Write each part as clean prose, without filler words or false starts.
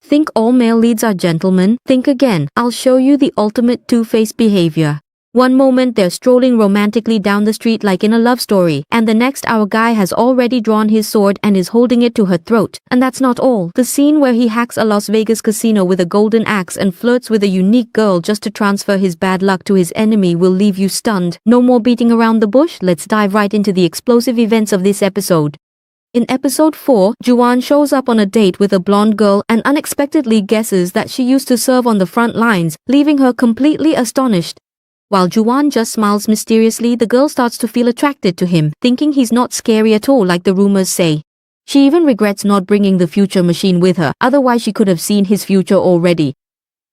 Think all male leads are gentlemen? Think again. I'll show you the ultimate two-faced behavior. One moment they're strolling romantically down the street like in a love story, and the next our guy has already drawn his sword and is holding it to her throat. And that's not all. The scene where he hacks a Las Vegas casino with a golden axe and flirts with a unique girl just to transfer his bad luck to his enemy will leave you stunned. No more beating around the bush, let's dive right into the explosive events of this episode. In episode 4, Juwon shows up on a date with a blonde girl and unexpectedly guesses that she used to serve on the front lines, leaving her completely astonished. While Juwon just smiles mysteriously, the girl starts to feel attracted to him, thinking he's not scary at all like the rumors say. She even regrets not bringing the future machine with her, otherwise she could have seen his future already.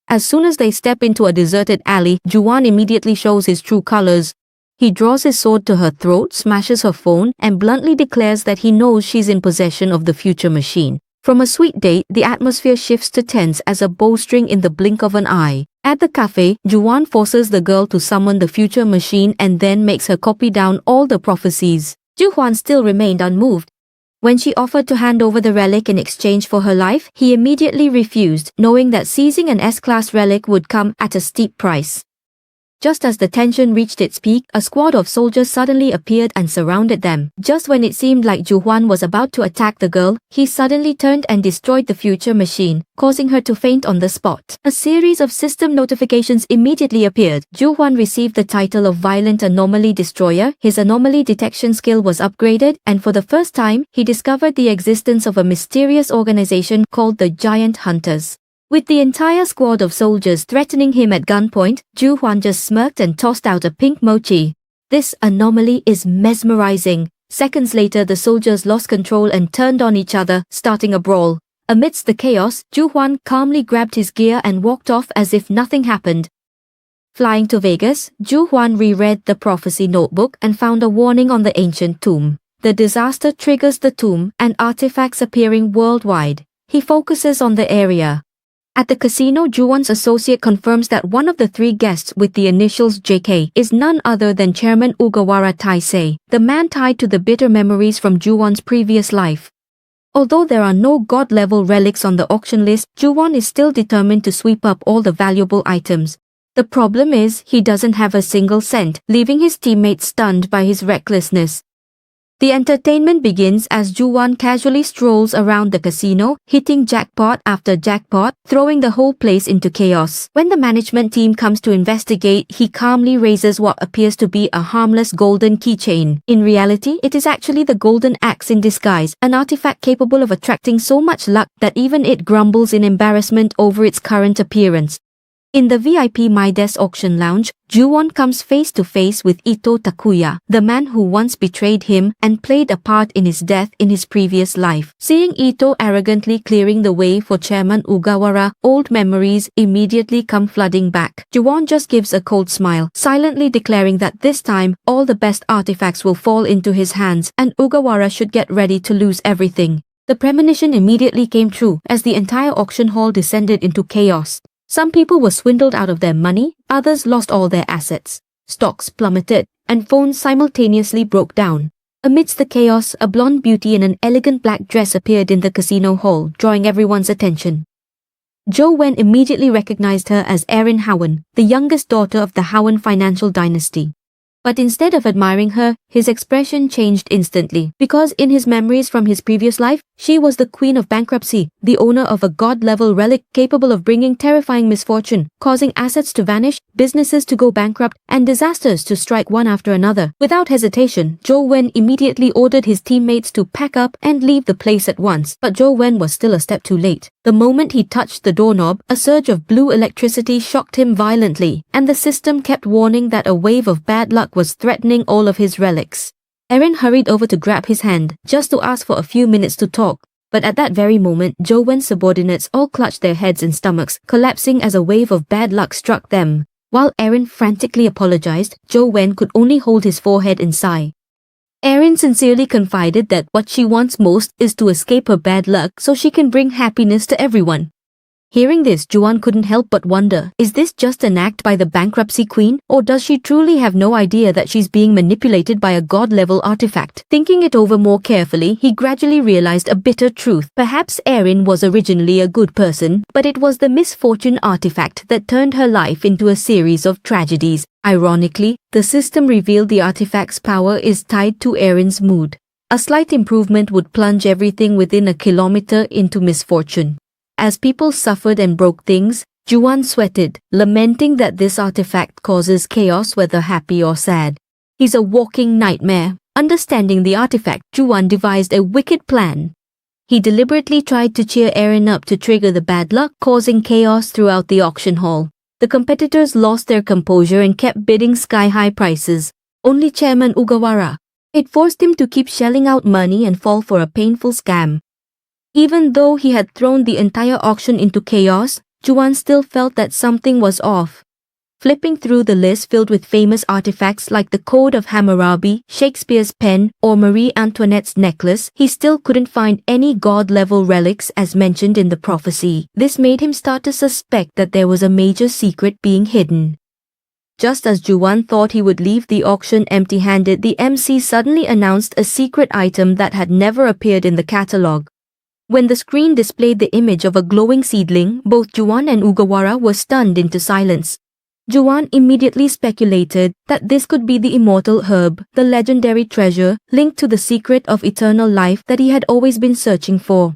As soon as they step into a deserted alley, Juwon immediately shows his true colors. He draws his sword to her throat, smashes her phone, and bluntly declares that he knows she's in possession of the future machine. From a sweet date, the atmosphere shifts to tense as a bowstring in the blink of an eye. At the cafe, Juwon forces the girl to summon the future machine and then makes her copy down all the prophecies. Juwon still remained unmoved. When she offered to hand over the relic in exchange for her life, he immediately refused, knowing that seizing an S-class relic would come at a steep price. Just as the tension reached its peak, a squad of soldiers suddenly appeared and surrounded them. Just when it seemed like Juwon was about to attack the girl, he suddenly turned and destroyed the future machine, causing her to faint on the spot. A series of system notifications immediately appeared. Juwon received the title of Violent Anomaly Destroyer, his anomaly detection skill was upgraded, and for the first time, he discovered the existence of a mysterious organization called the Giant Hunters. With the entire squad of soldiers threatening him at gunpoint, Juwon just smirked and tossed out a pink mochi. This anomaly is mesmerizing. Seconds later, the soldiers lost control and turned on each other, starting a brawl. Amidst the chaos, Juwon calmly grabbed his gear and walked off as if nothing happened. Flying to Vegas, Juwon reread the prophecy notebook and found a warning on the ancient tomb. The disaster triggers the tomb and artifacts appearing worldwide. He focuses on the area. At the casino, Juwon's associate confirms that one of the 3 guests with the initials JK is none other than Chairman Ugawara Taisei, the man tied to the bitter memories from Juwon's previous life. Although there are no god-level relics on the auction list, Juwon is still determined to sweep up all the valuable items. The problem is, he doesn't have a single cent, leaving his teammates stunned by his recklessness. The entertainment begins as Juwon casually strolls around the casino, hitting jackpot after jackpot, throwing the whole place into chaos. When the management team comes to investigate, he calmly raises what appears to be a harmless golden keychain. In reality, it is actually the golden axe in disguise, an artifact capable of attracting so much luck that even it grumbles in embarrassment over its current appearance. In the VIP Midas auction lounge, Juwon comes face to face with Ito Takuya, the man who once betrayed him and played a part in his death in his previous life. Seeing Ito arrogantly clearing the way for Chairman Ugawara, old memories immediately come flooding back. Juwon just gives a cold smile, silently declaring that this time, all the best artifacts will fall into his hands and Ugawara should get ready to lose everything. The premonition immediately came true as the entire auction hall descended into chaos. Some people were swindled out of their money, others lost all their assets. Stocks plummeted, and phones simultaneously broke down. Amidst the chaos, a blonde beauty in an elegant black dress appeared in the casino hall, drawing everyone's attention. Jo Wen immediately recognized her as Erin Howen, the youngest daughter of the Howen financial dynasty. But instead of admiring her, his expression changed instantly, because in his memories from his previous life, she was the queen of bankruptcy, the owner of a god-level relic capable of bringing terrifying misfortune, causing assets to vanish, businesses to go bankrupt, and disasters to strike one after another. Without hesitation, Jo Wen immediately ordered his teammates to pack up and leave the place at once, but Jo Wen was still a step too late. The moment he touched the doorknob, a surge of blue electricity shocked him violently, and the system kept warning that a wave of bad luck was threatening all of his relics. Erin hurried over to grab his hand, just to ask for a few minutes to talk. But at that very moment, Jo Wen's subordinates all clutched their heads and stomachs, collapsing as a wave of bad luck struck them. While Erin frantically apologized, Jo Wen could only hold his forehead and sigh. Erin sincerely confided that what she wants most is to escape her bad luck so she can bring happiness to everyone. Hearing this, Juan couldn't help but wonder, is this just an act by the bankruptcy queen, or does she truly have no idea that she's being manipulated by a god-level artifact? Thinking it over more carefully, he gradually realized a bitter truth. Perhaps Erin was originally a good person, but it was the misfortune artifact that turned her life into a series of tragedies. Ironically, the system revealed the artifact's power is tied to Erin's mood. A slight improvement would plunge everything within a kilometer into misfortune. As people suffered and broke things, Juan sweated, lamenting that this artifact causes chaos whether happy or sad. He's a walking nightmare. Understanding the artifact, Juan devised a wicked plan. He deliberately tried to cheer Erin up to trigger the bad luck, causing chaos throughout the auction hall. The competitors lost their composure and kept bidding sky-high prices. Only Chairman Ugawara. It forced him to keep shelling out money and fall for a painful scam. Even though he had thrown the entire auction into chaos, Juan still felt that something was off. Flipping through the list filled with famous artifacts like the Code of Hammurabi, Shakespeare's pen, or Marie Antoinette's necklace, he still couldn't find any god-level relics as mentioned in the prophecy. This made him start to suspect that there was a major secret being hidden. Just as Juan thought he would leave the auction empty-handed, the MC suddenly announced a secret item that had never appeared in the catalogue. When the screen displayed the image of a glowing seedling, both Juan and Ugawara were stunned into silence. Juan immediately speculated that this could be the immortal herb, the legendary treasure linked to the secret of eternal life that he had always been searching for.